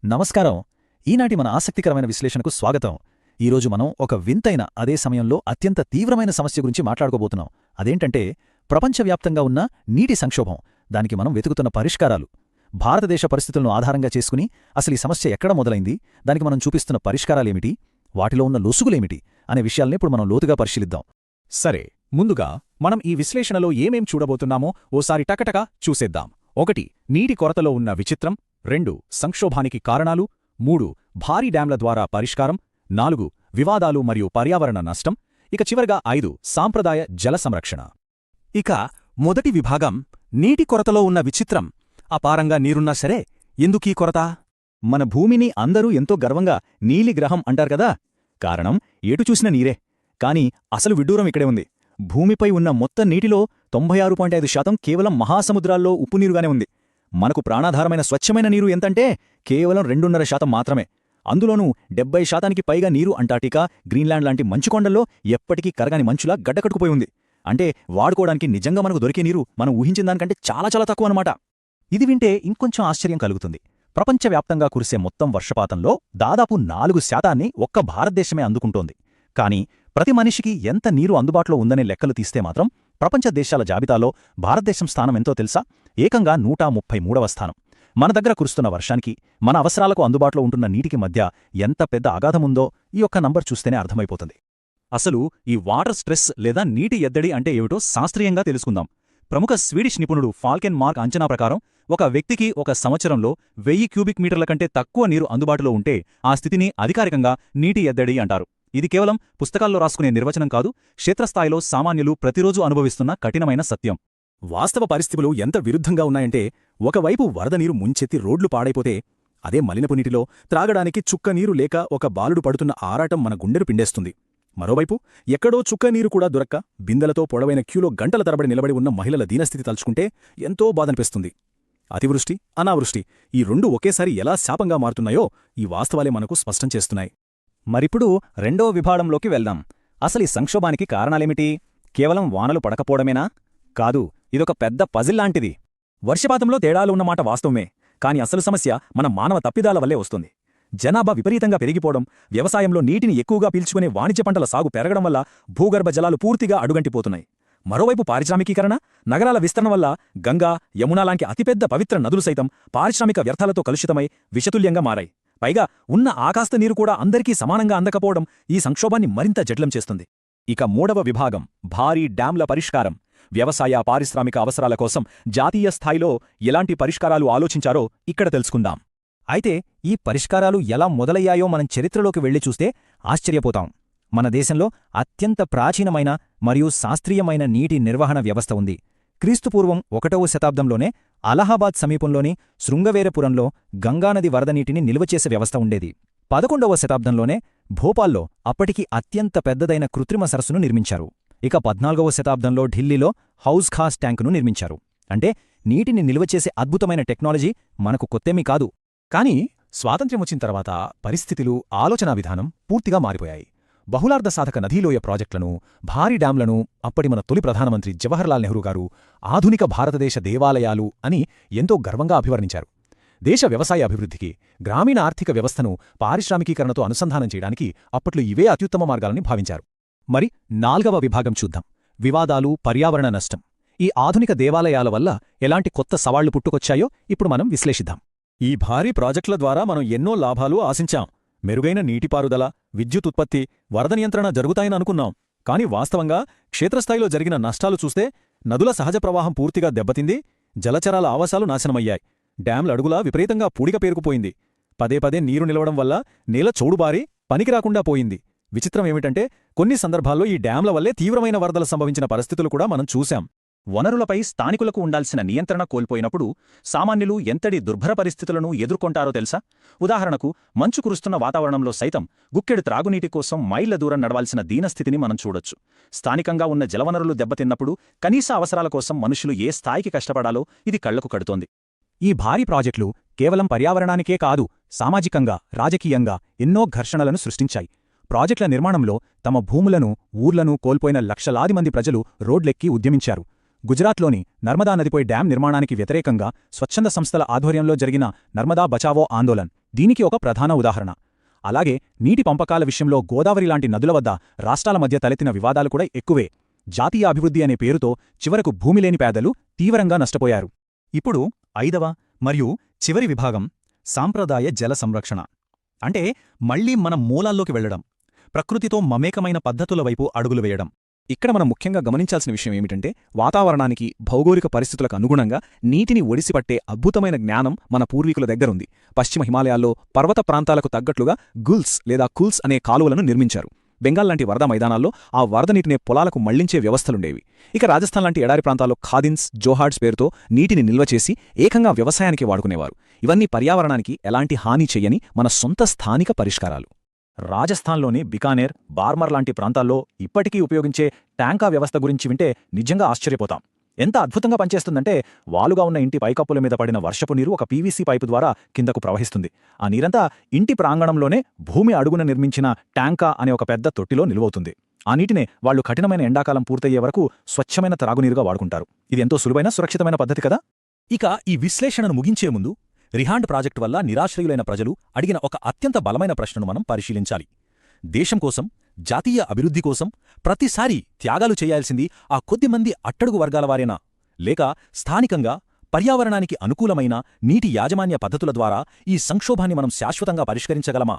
నమస్కారం. ఈనాటి మన ఆసక్తికరమైన విశ్లేషణకు స్వాగతం. ఈరోజు మనం ఒక వింతైన అదే సమయంలో అత్యంత తీవ్రమైన సమస్య గురించి మాట్లాడుకోబోతున్నాం. అదేంటంటే ప్రపంచవ్యాప్తంగా ఉన్న నీటి సంక్షోభం, దానికి మనం వెతుకుతున్న పరిష్కారాలు. భారతదేశ పరిస్థితులను ఆధారంగా చేసుకుని అసలు ఈ సమస్య ఎక్కడ మొదలైంది, దానికి మనం చూపిస్తున్న పరిష్కారాలేమిటి, వాటిలో ఉన్న లొసుగులేమిటి అనే విషయాల్ని ఇప్పుడు మనం లోతుగా పరిశీలిద్దాం. సరే, ముందుగా మనం ఈ విశ్లేషణలో ఏమేం చూడబోతున్నామో ఓసారి టకటక చూసేద్దాం. 1. నీటి కొరతలో ఉన్న విచిత్రం. 2. సంక్షోభానికి కారణాలు. 3. భారీ డ్యాంల ద్వారా పరిష్కారం. 4. వివాదాలు మరియు పర్యావరణ నష్టం. ఇక చివరగా 5. సాంప్రదాయ జల సంరక్షణ. ఇక మొదటి విభాగం, నీటి కొరతలో ఉన్న విచిత్రం. అపారంగా నీరున్నా సరే, ఎందుకీ కొరత? మన భూమిని అందరూ ఎంతో గర్వంగా నీలిగ్రహం అంటారు. కారణం ఎటు చూసిన నీరే. కాని అసలు విడ్డూరం ఇక్కడే ఉంది. భూమిపై ఉన్న మొత్తం నీటిలో 96.5% కేవలం మహాసముద్రాల్లో ఉప్పునీరుగానే ఉంది. మనకు ప్రాణాధారమైన స్వచ్ఛమైన నీరు ఎంతంటే కేవలం 2.5% మాత్రమే. అందులోనూ 70% పైగా నీరు అంటార్టికా, గ్రీన్లాండ్ లాంటి మంచుకొండల్లో ఎప్పటికీ కరగాని మంచులా గడ్డకట్టుకుపోయి ఉంది. అంటే వాడుకోవడానికి నిజంగా మనకు దొరికే నీరు మనం ఊహించిన దానికంటే చాలా చాలా తక్కువ అన్నమాట. ఇది వింటే ఇంకొంచెం ఆశ్చర్యం కలుగుతుంది. ప్రపంచవ్యాప్తంగా కురిసే మొత్తం వర్షపాతంలో దాదాపు 4% ఒక్క భారతదేశమే అందుకుంటోంది. కాని ప్రతి మనిషికి ఎంత నీరు అందుబాటులో ఉందనే లెక్కలు తీస్తే మాత్రం ప్రపంచ దేశాల జాబితాలో భారతదేశం స్థానం ఎంతో తెలుసా? ఏకంగా 133వ స్థానం. మన దగ్గర కురుస్తున్న వర్షానికి, మన అవసరాలకు అందుబాటులో ఉంటున్న నీటికి మధ్య ఎంత పెద్ద అగాధముందో ఈ ఒక్క నంబర్ చూస్తేనే అర్థమైపోతుంది. అసలు ఈ వాటర్ స్ట్రెస్ లేదా నీటి ఎద్దడి అంటే ఏమిటో శాస్త్రీయంగా తెలుసుకుందాం. ప్రముఖ స్వీడిష్ నిపుణుడు ఫాల్కెన్ మార్క్ అంచనా ప్రకారం ఒక వ్యక్తికి ఒక సంవత్సరంలో 1000 క్యూబిక్ మీటర్ల కంటే తక్కువ నీరు అందుబాటులో ఉంటే ఆ స్థితిని అధికారికంగా నీటి ఎద్దడి అంటారు. ఇది కేవలం పుస్తకాల్లో రాసుకునే నిర్వచనం కాదు, క్షేత్రస్థాయిలో సామాన్యులు ప్రతిరోజు అనుభవిస్తున్న కఠినమైన సత్యం. వాస్తవ పరిస్థితులు ఎంత విరుద్ధంగా ఉన్నాయంటే, ఒకవైపు వరద నీరు ముంచెత్తి రోడ్లు పాడైపోతే, అదే మలినపు నీటిలో త్రాగడానికి చుక్క నీరు లేక ఒక బాలుడు పడుతున్న ఆరాటం మన గుండెను పిండేస్తుంది. మరోవైపు ఎక్కడో చుక్క నీరు కూడా దొరక్క బిందెలతో పొడవైన క్యూలో గంటల తరబడి నిలబడి ఉన్న మహిళల దీనస్థితి తలుచుకుంటే ఎంతో బాధనిపిస్తుంది. అతివృష్టి, అనావృష్టి ఈ రెండు ఒకేసారి ఎలా శాపంగా మారుతున్నాయో ఈ వాస్తవాలే మనకు స్పష్టం చేస్తున్నాయి. మరిప్పుడు రెండో విభాగంలోకి వెళ్దాం. అసలు ఈ సంక్షోభానికి కారణాలేమిటి? కేవలం వానలు పడకపోవడమేనా? కాదు, ఇదొక పెద్ద పజిల్ లాంటిది. వర్షపాతంలో తేడాలు ఉన్నమాట వాస్తవమే, కాని అసలు సమస్య మన మానవ తప్పిదాల వల్లే వస్తుంది. జనాభా విపరీతంగా పెరిగిపోవడం, వ్యవసాయంలో నీటిని ఎక్కువగా పీల్చుకునే వాణిజ్య పంటల సాగు పెరగడం వల్ల భూగర్భ జలాలు పూర్తిగా అడుగంటిపోతున్నాయి. మరోవైపు పారిశ్రామికీకరణ, నగరాల విస్తరణ వల్ల గంగా, యమునా లాంటి అతిపెద్ద పవిత్ర నదులు సైతం పారిశ్రామిక వ్యర్థాలతో కలుషితమై విషతుల్యంగా మారాయి. పైగా ఉన్న ఆకాస్త నీరు కూడా అందరికీ సమానంగా అందకపోవడం ఈ సంక్షోభాన్ని మరింత జటిలం చేస్తుంది. ఇక మూడవ విభాగం, భారీ డ్యాంల పరిష్కారం. వ్యవసాయ, పారిశ్రామిక అవసరాల కోసం జాతీయ స్థాయిలో ఎలాంటి పరిష్కారాలు ఆలోచించారో ఇక్కడ తెలుసుకుందాం. అయితే ఈ పరిష్కారాలు ఎలా మొదలయ్యాయో మనం చరిత్రలోకి వెళ్లి చూస్తే ఆశ్చర్యపోతాం. మన దేశంలో అత్యంత ప్రాచీనమైన మరియు శాస్త్రీయమైన నీటి నిర్వహణ వ్యవస్థ ఉంది. క్రీస్తుపూర్వం 1వ శతాబ్దంలోనే అలహాబాద్ సమీపంలోని శృంగవేరపురంలో గంగానది వరద నీటిని నిల్వచేసే వ్యవస్థ ఉండేది. 11వ శతాబ్దంలోనే భోపాల్లో అప్పటికి అత్యంత పెద్దదైన కృత్రిమ సరస్సును నిర్మించారు. ఇక 14వ శతాబ్దంలో ఢిల్లీలో హౌస్ ఖాస్ ట్యాంకును నిర్మించారు. అంటే నీటిని నిల్వచేసే అద్భుతమైన టెక్నాలజీ మనకు కొత్తేమీ కాదు. కాని స్వాతంత్ర్యం వచ్చిన తర్వాత పరిస్థితులు, ఆలోచనా విధానం పూర్తిగా మారిపోయాయి. బహుళార్ధ సాధక నదీలోయ ప్రాజెక్టులను, భారీ డ్యాంలను అప్పటి మన తొలి ప్రధానమంత్రి జవహర్లాల్ నెహ్రూ గారు ఆధునిక భారతదేశ దేవాలయాలు అని ఎంతో గర్వంగా అభివర్ణించారు. దేశ వ్యవసాయ అభివృద్ధికి, గ్రామీణ ఆర్థిక వ్యవస్థను పారిశ్రామికీకరణతో అనుసంధానం చేయడానికి అప్పట్లో ఇవే అత్యుత్తమ మార్గాలని భావించారు. మరి 4వ విభాగం చూద్దాం, వివాదాలు, పర్యావరణ నష్టం. ఈ ఆధునిక దేవాలయాల వల్ల ఎలాంటి కొత్త సవాళ్లు పుట్టుకొచ్చాయో ఇప్పుడు మనం విశ్లేషిద్దాం. ఈ భారీ ప్రాజెక్టుల ద్వారా మనం ఎన్నో లాభాలు ఆశించాం. మెరుగైన నీటిపారుదల, విద్యుత్ ఉత్పత్తి, వరద నియంత్రణ జరుగుతాయని అనుకున్నాం. కాని వాస్తవంగా క్షేత్రస్థాయిలో జరిగిన నష్టాలు చూస్తే నదుల సహజ ప్రవాహం పూర్తిగా దెబ్బతింది, జలచరాల ఆవాసాలు నాశనమయ్యాయి, డ్యాంల అడుగులా విపరీతంగా పూడిక పేరుకుపోయింది, పదే పదే నీరు నిలవడం వల్ల నేల చౌడుబారి పనికిరాకుండా పోయింది. విచిత్రమేమిటంటే కొన్ని సందర్భాల్లో ఈ డ్యాంల వల్లే తీవ్రమైన వరదలు సంభవించిన పరిస్థితులు కూడా మనం చూశాం. వనరులపై స్థానికులకు ఉండాల్సిన నియంత్రణ కోల్పోయినప్పుడు సామాన్యులు ఎంతటి దుర్భర పరిస్థితులను ఎదుర్కొంటారో తెలుసా? ఉదాహరణకు మంచు కురుస్తున్న వాతావరణంలో సైతం గుక్కెడు త్రాగునీటి కోసం మైళ్ల దూరం నడవాల్సిన దీనస్థితిని మనం చూడొచ్చు. స్థానికంగా ఉన్న జలవనరులు దెబ్బతిన్నప్పుడు కనీస అవసరాల కోసం మనుషులు ఏ స్థాయికి కష్టపడాలో ఇది కళ్లకు కడుతోంది. ఈ భారీ ప్రాజెక్టులు కేవలం పర్యావరణానికే కాదు, సామాజికంగా, రాజకీయంగా ఎన్నో ఘర్షణలను సృష్టించాయి. ప్రాజెక్టుల నిర్మాణంలో తమ భూములను, ఊర్లను కోల్పోయిన లక్షలాది మంది ప్రజలు రోడ్లెక్కి ఉద్యమించారు. గుజరాత్లోని నర్మదా నదిపై డ్యాం నిర్మాణానికి వ్యతిరేకంగా స్వచ్ఛంద సంస్థల ఆధ్వర్యంలో జరిగిన నర్మదా బచావో ఆందోళన్ దీనికి ఒక ప్రధాన ఉదాహరణ. అలాగే నీటి పంపకాల విషయంలో గోదావరి లాంటి నదుల వద్ద రాష్ట్రాల మధ్య తలెత్తిన వివాదాలు కూడా ఎక్కువే. జాతీయ అభివృద్ధి అనే పేరుతో చివరకు భూమిలేని పేదలు తీవ్రంగా నష్టపోయారు. ఇప్పుడు 5వ మరియు చివరి విభాగం సాంప్రదాయ జల సంరక్షణ. అంటే మళ్లీ మన మూలాల్లోకి వెళ్లడం, ప్రకృతితో మమేకమైన పద్ధతుల వైపు అడుగులు వేయడం. ఇక్కడ మనం ముఖ్యంగా గమనించాల్సిన విషయం ఏమిటంటే, వాతావరణానికి, భౌగోళిక పరిస్థితులకు అనుగుణంగా నీటిని ఒడిసిపట్టే అద్భుతమైన జ్ఞానం మన పూర్వీకుల దగ్గరుంది. పశ్చిమ హిమాలయాల్లో పర్వత ప్రాంతాలకు తగ్గట్లుగా గుల్స్ లేదా కుల్స్ అనే కాలువలను నిర్మించారు. బెంగాల్ లాంటి వరద మైదానాల్లో ఆ వరద నీటిని పొలాలకు మళ్లించే వ్యవస్థలుండేవి. ఇక రాజస్థాన్ లాంటి ఎడారి ప్రాంతాల్లో ఖాదిన్స్, జోహార్డ్స్ పేరుతో నీటిని నిల్వ చేసి ఏకంగా వ్యవసాయానికి వాడుకునేవారు. ఇవన్నీ పర్యావరణానికి ఎలాంటి హాని చెయ్యని మన సొంత స్థానిక పరిష్కారాలు. రాజస్థాన్లోని బికానేర్, బార్మర్ లాంటి ప్రాంతాల్లో ఇప్పటికీ ఉపయోగించే ట్యాంకా వ్యవస్థ గురించి వింటే నిజంగా ఆశ్చర్యపోతాం. ఎంత అద్భుతంగా పనిచేస్తుందంటే, వాలుగా ఉన్న ఇంటి పైకప్పుల మీద పడిన వర్షపు నీరు ఒక పీవీసీ పైపు ద్వారా కిందకు ప్రవహిస్తుంది. ఆ నీరంతా ఇంటి ప్రాంగణంలోనే భూమి అడుగున నిర్మించిన ట్యాంకా అనే ఒక పెద్ద తొట్టిలో నిల్వవుతుంది. ఆ నీటినే వాళ్లు కఠినమైన ఎండాకాలం పూర్తయ్యే వరకు స్వచ్ఛమైన త్రాగునీరుగా వాడుకుంటారు. ఇది ఎంతో సులువైన, సురక్షితమైన పద్ధతి కదా. ఇక ఈ విశ్లేషణను ముగించే ముందు రిహాండ్ ప్రాజెక్టు వల్ల నిరాశ్రయులైన ప్రజలు అడిగిన ఒక అత్యంత బలమైన ప్రశ్నను మనం పరిశీలించాలి. దేశం కోసం, జాతీయ అభివృద్ధి కోసం ప్రతిసారి త్యాగాలు చేయాల్సింది ఆ కొద్దిమంది అట్టడుగు వర్గాలవారేనా? లేక స్థానికంగా పర్యావరణానికి అనుకూలమైన నీటి యాజమాన్య పద్ధతుల ద్వారా ఈ సంక్షోభాన్ని మనం శాశ్వతంగా పరిష్కరించగలమా?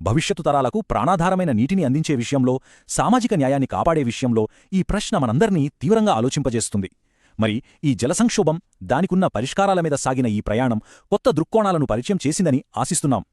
భవిష్యత్తు తరాలకు ప్రాణాధారమైన నీటిని అందించే విషయంలో, సామాజిక న్యాయాన్ని కాపాడే విషయంలో ఈ ప్రశ్న మనందర్నీ తీవ్రంగా ఆలోచింపజేస్తుంది. మరి ఈ జల సంక్షోభం, దానికున్న పరిష్కారాల మీద సాగిన ఈ ప్రయాణం కొత్త దృక్కోణాలను పరిచయం చేసిందని ఆశిస్తున్నాం.